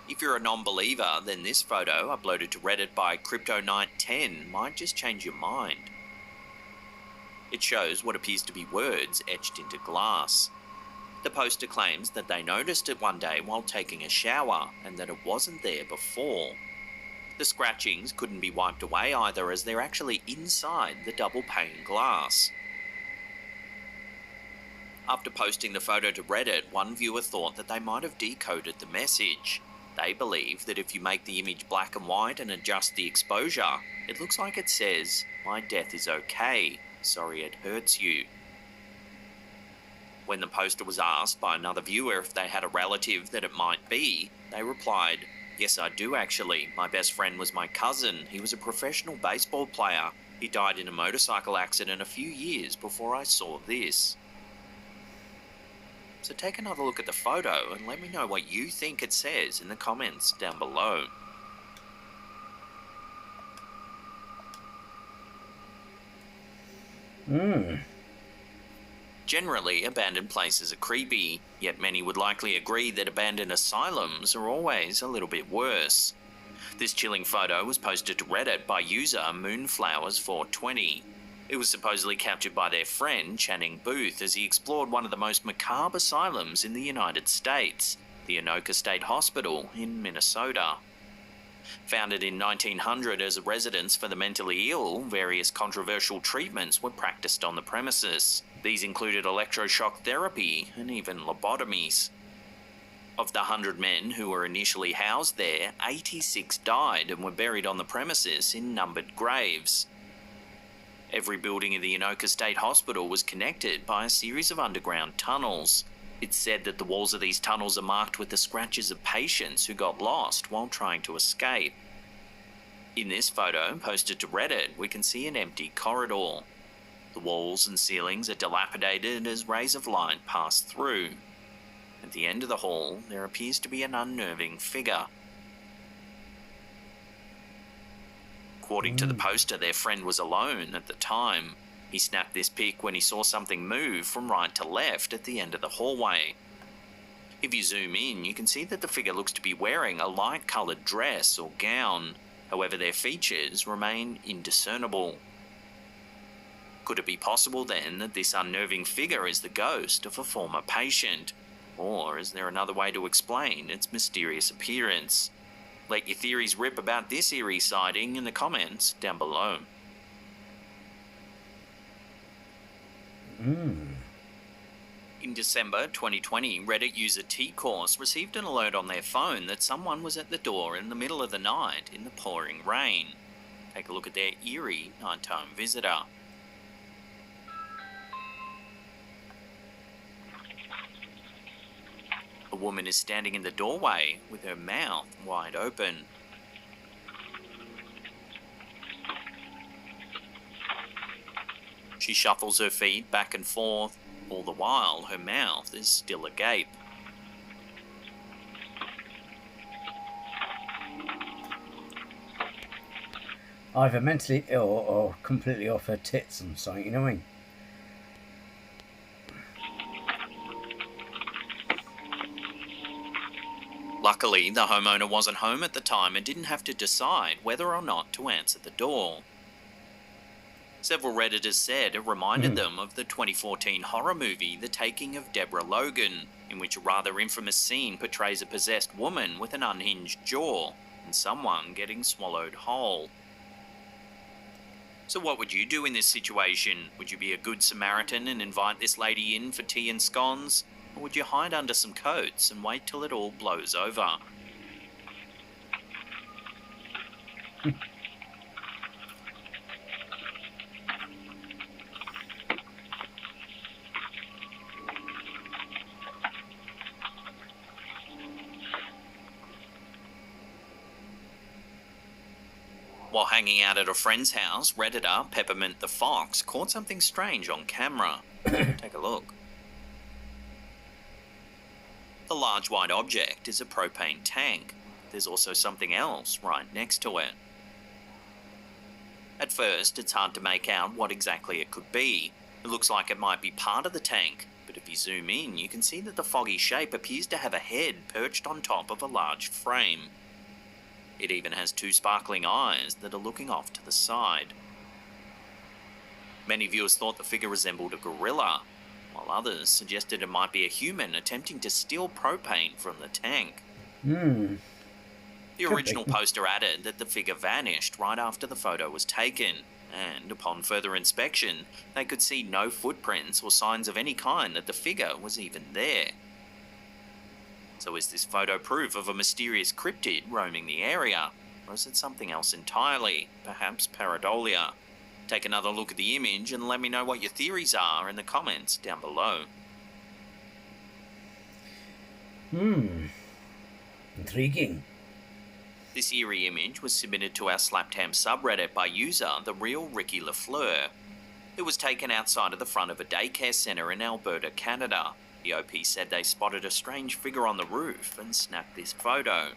If you're a non-believer, then this photo, uploaded to Reddit by Crypto910, might just change your mind. It shows what appears to be words etched into glass. The poster claims that they noticed it one day while taking a shower, and that it wasn't there before. The scratchings couldn't be wiped away either, as they're actually inside the double-pane glass. After posting the photo to Reddit, one viewer thought that they might have decoded the message. They believe that if you make the image black and white and adjust the exposure, it looks like it says, "My death is okay, sorry it hurts you." When the poster was asked by another viewer if they had a relative that it might be, they replied, "Yes, I do actually. My best friend was my cousin. He was a professional baseball player. He died in a motorcycle accident a few years before I saw this." So take another look at the photo and let me know what you think it says in the comments down below. Generally, abandoned places are creepy, yet many would likely agree that abandoned asylums are always a little bit worse. This chilling photo was posted to Reddit by user Moonflowers420. It was supposedly captured by their friend, Channing Booth, as he explored one of the most macabre asylums in the United States, the Anoka State Hospital in Minnesota. Founded in 1900 as a residence for the mentally ill, various controversial treatments were practiced on the premises. These included electroshock therapy and even lobotomies. Of the 100 men who were initially housed there, 86 died and were buried on the premises in numbered graves. Every building in the Anoka State Hospital was connected by a series of underground tunnels. It's said that the walls of these tunnels are marked with the scratches of patients who got lost while trying to escape. In this photo, posted to Reddit, we can see an empty corridor. The walls and ceilings are dilapidated as rays of light pass through. At the end of the hall, there appears to be an unnerving figure. According to the poster, their friend was alone at the time. He snapped this pic when he saw something move from right to left at the end of the hallway. If you zoom in, you can see that the figure looks to be wearing a light-coloured dress or gown. However, their features remain indiscernible. Could it be possible then that this unnerving figure is the ghost of a former patient? Or is there another way to explain its mysterious appearance? Let your theories rip about this eerie sighting in the comments down below. In December 2020, Reddit user T-Course received an alert on their phone that someone was at the door in the middle of the night in the pouring rain. Take a look at their eerie nighttime visitor. A woman is standing in the doorway with her mouth wide open. She shuffles her feet back and forth, all the while her mouth is still agape. either mentally ill or completely off her tits and something, you know what I mean? Luckily, the homeowner wasn't home at the time and didn't have to decide whether or not to answer the door. Several Redditors said it reminded them of the 2014 horror movie The Taking of Deborah Logan, in which a rather infamous scene portrays a possessed woman with an unhinged jaw and someone getting swallowed whole. So what would you do in this situation? Would you be a good Samaritan and invite this lady in for tea and scones? Or would you hide under some coats and wait till it all blows over? While hanging out at a friend's house, Redditor Peppermint the Fox caught something strange on camera. Take a look. The large white object is a propane tank. There's also something else right next to it. At first, it's hard to make out what exactly it could be. It looks like it might be part of the tank, but if you zoom in, you can see that the foggy shape appears to have a head perched on top of a large frame. It even has two sparkling eyes that are looking off to the side. Many viewers thought the figure resembled a gorilla, while others suggested it might be a human attempting to steal propane from the tank. The original poster added that the figure vanished right after the photo was taken, and upon further inspection, they could see no footprints or signs of any kind that the figure was even there. So is this photo proof of a mysterious cryptid roaming the area, or is it something else entirely, perhaps pareidolia? Take another look at the image and let me know what your theories are in the comments down below. Intriguing. This eerie image was submitted to our Slaptam subreddit by user The Real Ricky Lafleur. It was taken outside of the front of a daycare centre in Alberta, Canada. The OP said they spotted a strange figure on the roof and snapped this photo.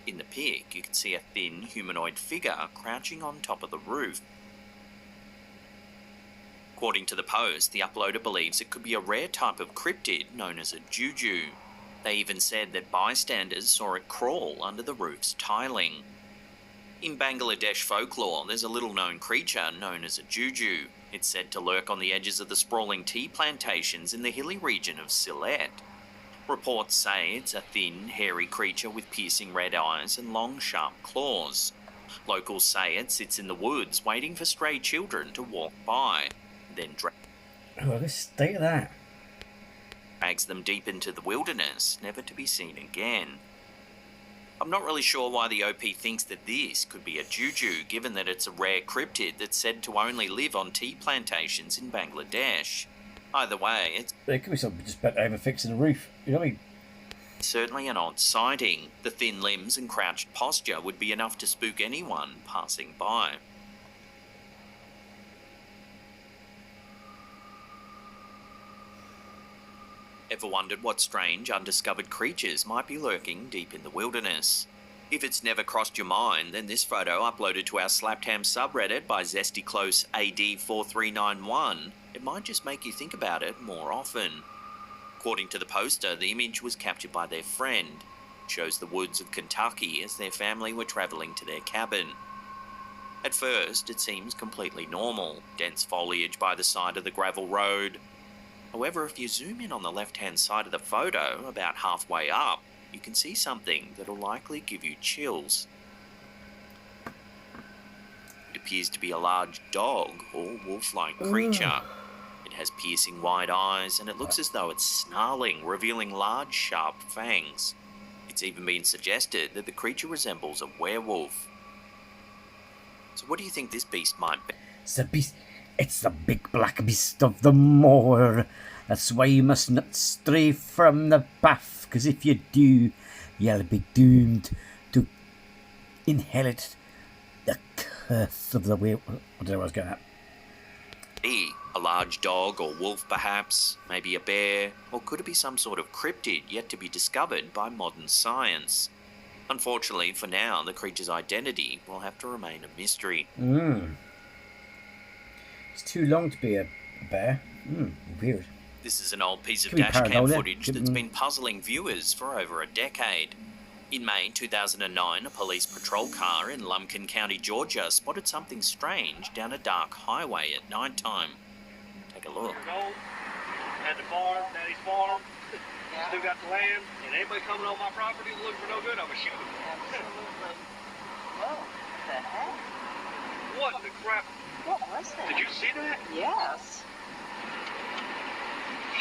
In the pic, you can see a thin, humanoid figure crouching on top of the roof. According to the post, the uploader believes it could be a rare type of cryptid known as a juju. They even said that bystanders saw it crawl under the roof's tiling. In Bangladesh folklore, there's a little-known creature known as a juju. It's said to lurk on the edges of the sprawling tea plantations in the hilly region of Sylhet. Reports say it's a thin, hairy creature with piercing red eyes and long, sharp claws. Locals say it sits in the woods waiting for stray children to walk by, then let's stay at that. Drags them deep into the wilderness, never to be seen again. I'm not really sure why the OP thinks that this could be a juju, given that it's a rare cryptid that's said to only live on tea plantations in Bangladesh. Either way, it's... There could be something just better over fixing the roof, you know what I mean? Certainly an odd sighting. The thin limbs and crouched posture would be enough to spook anyone passing by. Ever wondered what strange, undiscovered creatures might be lurking deep in the wilderness? If it's never crossed your mind, then this photo uploaded to our Slaptam subreddit by ZestyClose AD4391, it might just make you think about it more often. According to the poster, the image was captured by their friend. It shows the woods of Kentucky as their family were travelling to their cabin. At first, it seems completely normal, dense foliage by the side of the gravel road. However, if you zoom in on the left-hand side of the photo, about halfway up, you can see something that'll likely give you chills. It appears to be a large dog or wolf-like creature. It has piercing wide eyes and it looks as though it's snarling, revealing large, sharp fangs. It's even been suggested that the creature resembles a werewolf. So what do you think this beast might be? It's the big black beast of the moor. That's why you must not stray from the path, because if you do, you'll be doomed to inherit the curse of the werewolf. What did I was going at? A large dog or wolf perhaps, maybe a bear, or could it be some sort of cryptid yet to be discovered by modern science? Unfortunately, for now, the creature's identity will have to remain a mystery. It's too long to be a bear. Weird. This is an old piece of Could be dashcam paranormal. footage that's been puzzling viewers for over a decade. In May 2009, a police patrol car in Lumpkin County, Georgia, spotted something strange down a dark highway at night time. Take a look. At the farm, Daddy's farm. Still got the land, and anybody coming on my property looking for no good, I'm gonna shoot them. Absolutely. Whoa, what the heck? What the crap? What was that? Did you see that? Yes.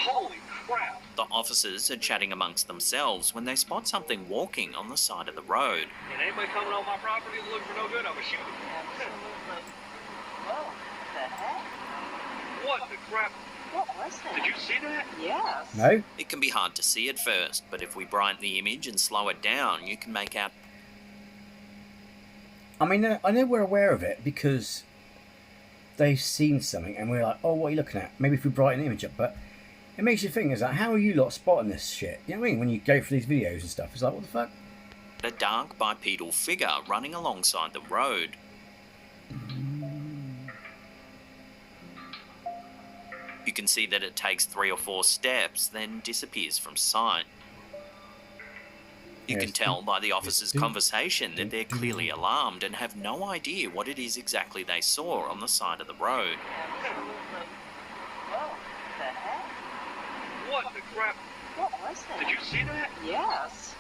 Holy crap. The officers are chatting amongst themselves when they spot something walking on the side of the road. And anybody coming on my property looking for no good, I'm gonna shoot them. Absolutely. Whoa, what the heck? What the crap? What was that? Did you see that? Yes. No? It can be hard to see at first, but if we brighten the image and slow it down, you can make out... I mean, I know we're aware of it because they've seen something and we're like, oh, what are you looking at? Maybe if we brighten the image up, but it makes you think, is like, how are you lot spotting this shit? You know what I mean? When you go for these videos and stuff, it's like, what the fuck? a dark bipedal figure running alongside the road. You can see that it takes 3 or 4 steps, then disappears from sight. You can tell by the officers' conversation that they're clearly alarmed and have no idea what it is exactly they saw on the side of the road. Whoa, the heck? What the crap? What was that? Did you see that? Yes.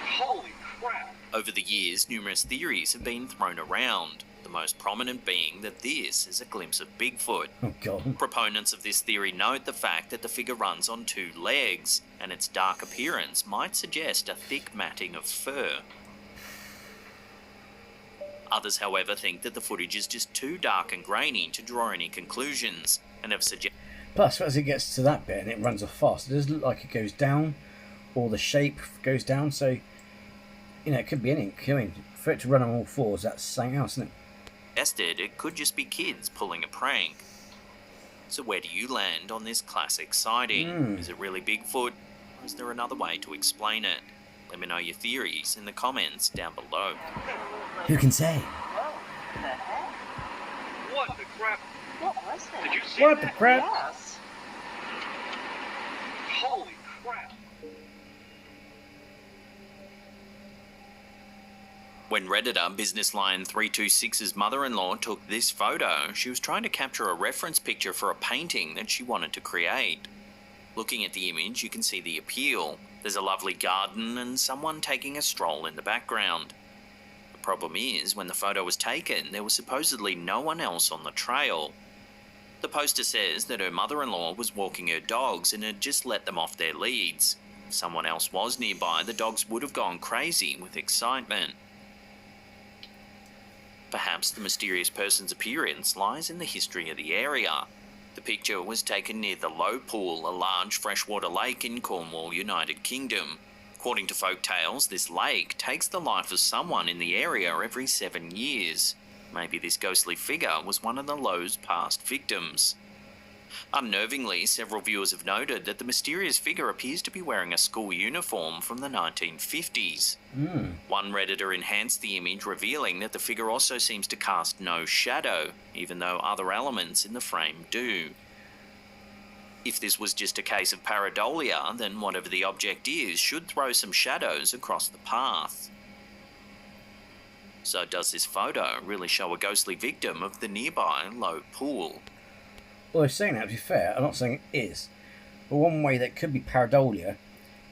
Holy crap. Over the years, numerous theories have been thrown around, the most prominent being that this is a glimpse of Bigfoot. Oh, God. Proponents of this theory note the fact that the figure runs on 2 legs, and its dark appearance might suggest a thick matting of fur. Others, however, think that the footage is just too dark and grainy to draw any conclusions, and have suggested... Plus, as it gets to that bit and it runs off fast, it doesn't look like it goes down, or the shape goes down, so, you know, it could be anything. I mean, for it to run on all fours, that's something else, isn't it? It could just be kids pulling a prank. So where do you land on this classic sighting? Is it really Bigfoot, or is there another way to explain it? Let me know your theories in the comments down below. Who can say? Whoa, the heck? What the crap? What was that? Did you see What the that? crap? Yes. Holy crap. When Redditor Business Line 326's mother-in-law took this photo, she was trying to capture a reference picture for a painting that she wanted to create. Looking at the image, you can see the appeal. There's a lovely garden and someone taking a stroll in the background. The problem is, when the photo was taken, there was supposedly no one else on the trail. The poster says that her mother-in-law was walking her dogs and had just let them off their leads. If someone else was nearby, the dogs would have gone crazy with excitement. Perhaps the mysterious person's appearance lies in the history of the area. The picture was taken near the Low Pool, a large freshwater lake in Cornwall, United Kingdom. According to folk tales, this lake takes the life of someone in the area every 7 years. Maybe this ghostly figure was one of the Low's past victims. Unnervingly, several viewers have noted that the mysterious figure appears to be wearing a school uniform from the 1950s. One Redditor enhanced the image, revealing that the figure also seems to cast no shadow, even though other elements in the frame do. If this was just a case of pareidolia, then whatever the object is should throw some shadows across the path. So does this photo really show a ghostly victim of the nearby Low Pool? Well, saying that, to be fair, I'm not saying it is. But one way that could be pareidolia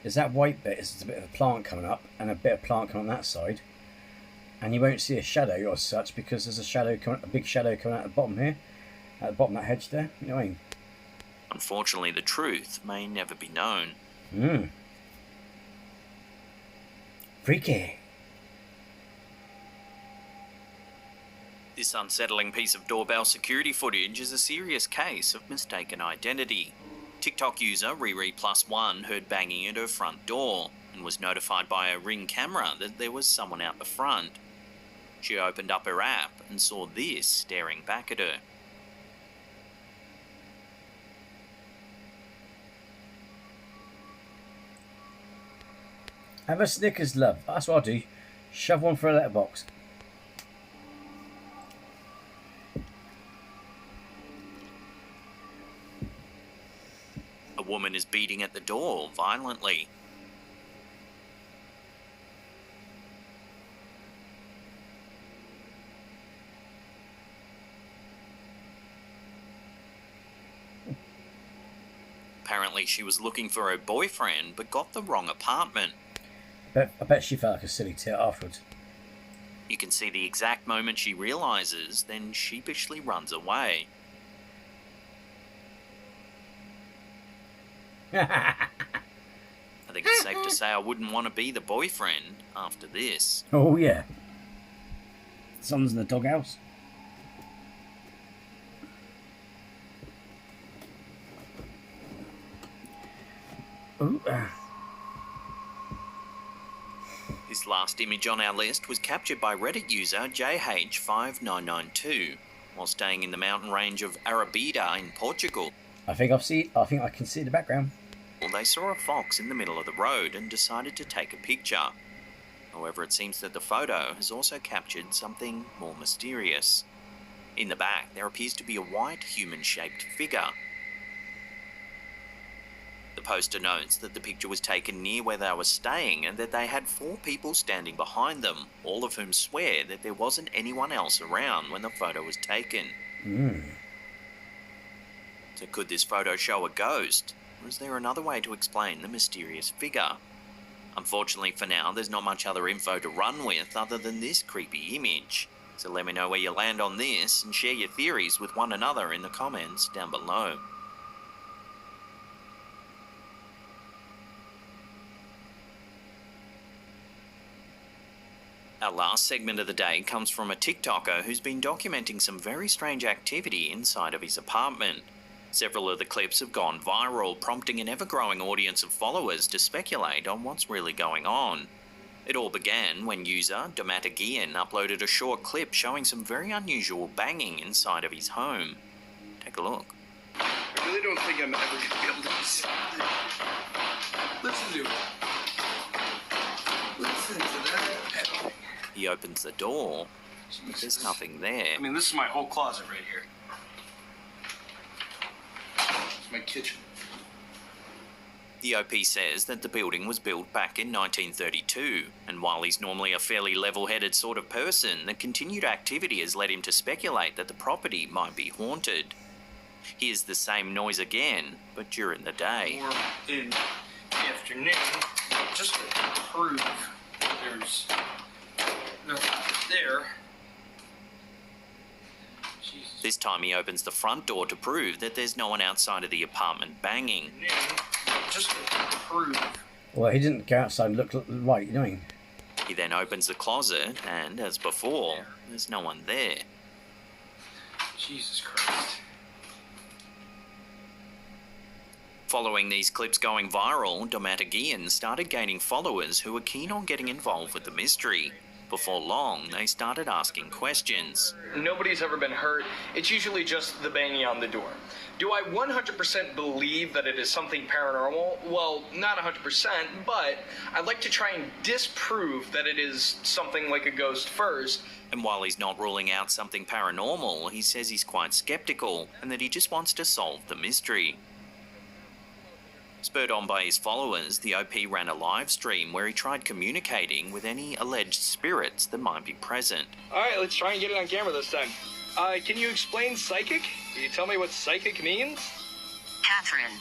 is that white bit is a bit of a plant coming up and a bit of plant coming on that side. And you won't see a shadow or such because there's a big shadow coming out the bottom here. At the bottom of that hedge there. You know what I mean? Unfortunately, the truth may never be known. Freaky. This unsettling piece of doorbell security footage is a serious case of mistaken identity. TikTok user Riri+1 heard banging at her front door and was notified by a Ring camera that there was someone out the front. She opened up her app and saw this staring back at her. Have a Snickers, love. That's what I'll do. Shove one for a letterbox. A woman is beating at the door violently. Apparently she was looking for her boyfriend but got the wrong apartment. I bet she felt like a silly tit afterwards. You can see the exact moment she realises, then sheepishly runs away. I think it's safe to say I wouldn't want to be the boyfriend after this. Oh yeah. Someone's in the doghouse. Ooh. This last image on our list was captured by Reddit user JH5992 while staying in the mountain range of Arabida in Portugal. I think I can see the background. Well, they saw a fox in the middle of the road and decided to take a picture. However, it seems that the photo has also captured something more mysterious. In the back, there appears to be a white human-shaped figure. The poster notes that the picture was taken near where they were staying and that they had 4 people standing behind them, all of whom swear that there wasn't anyone else around when the photo was taken. So could this photo show a ghost? Or is there another way to explain the mysterious figure? Unfortunately for now, there's not much other info to run with other than this creepy image. So let me know where you land on this and share your theories with one another in the comments down below. Our last segment of the day comes from a TikToker who's been documenting some very strange activity inside of his apartment. Several of the clips have gone viral, prompting an ever-growing audience of followers to speculate on what's really going on. It all began when user Domatagian uploaded a short clip showing some very unusual banging inside of his home. Take a look. I really don't think I'm ever going to be able to listen to it. Listen to that. He opens the door, but there's nothing there. I mean, this is my whole closet right here. It's my kitchen. The OP says that the building was built back in 1932, and while he's normally a fairly level-headed sort of person, the continued activity has led him to speculate that the property might be haunted. Here's the same noise again, but during the day. Or in the afternoon, just to prove there's nothing there. Jesus. This time he opens the front door to prove that there's no one outside of the apartment banging. Just to prove. Well, he didn't go outside and look right, you know what I mean? He then opens the closet and, as before, there's no one there. Jesus Christ. Following these clips going viral, Domatagian started gaining followers who were keen on getting involved with the mystery. Before long, they started asking questions. Nobody's ever been hurt. It's usually just the banging on the door. Do I 100% believe that it is something paranormal? Well, not 100%, but I'd like to try and disprove that it is something like a ghost first. And while he's not ruling out something paranormal, he says he's quite skeptical and that he just wants to solve the mystery. Spurred on by his followers, the OP ran a live stream where he tried communicating with any alleged spirits that might be present. Alright, let's try and get it on camera this time. Can you explain psychic? Can you tell me what psychic means? Catherine.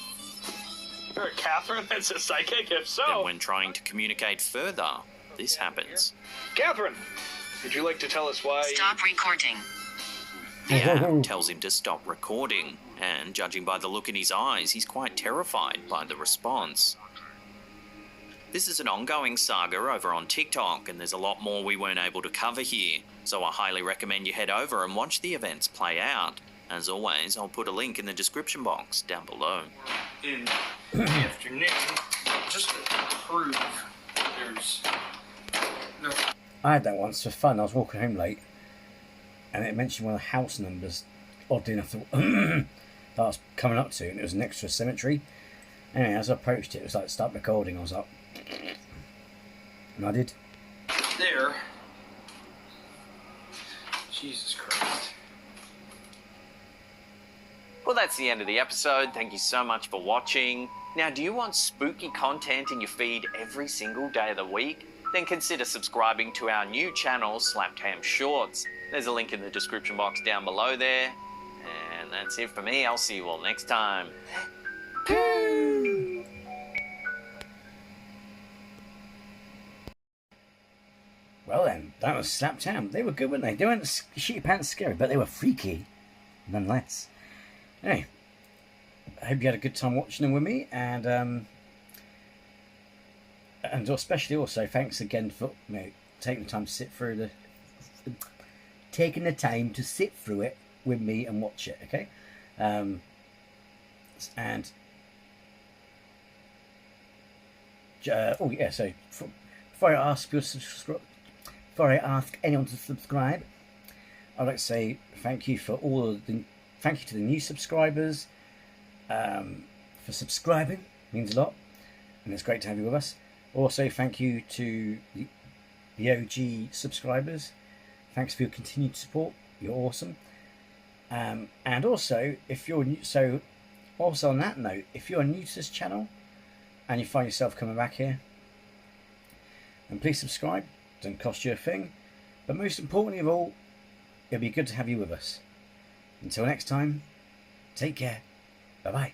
You're a Catherine that's a psychic? If so... Then when trying to communicate further, this happens. Catherine, would you like to tell us why... Stop recording. The app tells him to stop recording, and judging by the look in his eyes, he's quite terrified by the response. This is an ongoing saga over on TikTok, and there's a lot more we weren't able to cover here, so I highly recommend you head over and watch the events play out. As always, I'll put a link in the description box down below. In the afternoon, just to prove there's nothing. I had that once for fun. I was walking home late, and it mentioned one of the house numbers, oddly enough, that I was coming up to, and it was next to a cemetery. Anyway, as I approached it, it was like, start recording. I was like, And I did. There. Jesus Christ. Well, that's the end of the episode. Thank you so much for watching. Now, do you want spooky content in your feed every single day of the week? Then consider subscribing to our new channel, Slapcam Shorts. There's a link in the description box down below there. And that's it for me. I'll see you all next time. Well then, that was Slapcam. They were good, weren't they? They weren't shitty pants scary, but they were freaky, nonetheless. Anyway, I hope you had a good time watching them with me, and especially also thanks again for taking the time to sit through it with me and watch it. Okay, and oh yeah, so before I ask anyone to subscribe, I'd like to say thank you to the new subscribers for subscribing. It means a lot, and it's great to have you with us. Also, thank you to the OG subscribers. Thanks for your continued support. You're awesome. And also, if you're new, also on that note, if you're new to this channel and you find yourself coming back here, then please subscribe. It doesn't cost you a thing, but most importantly of all, it'll be good to have you with us. Until next time, take care. Bye bye.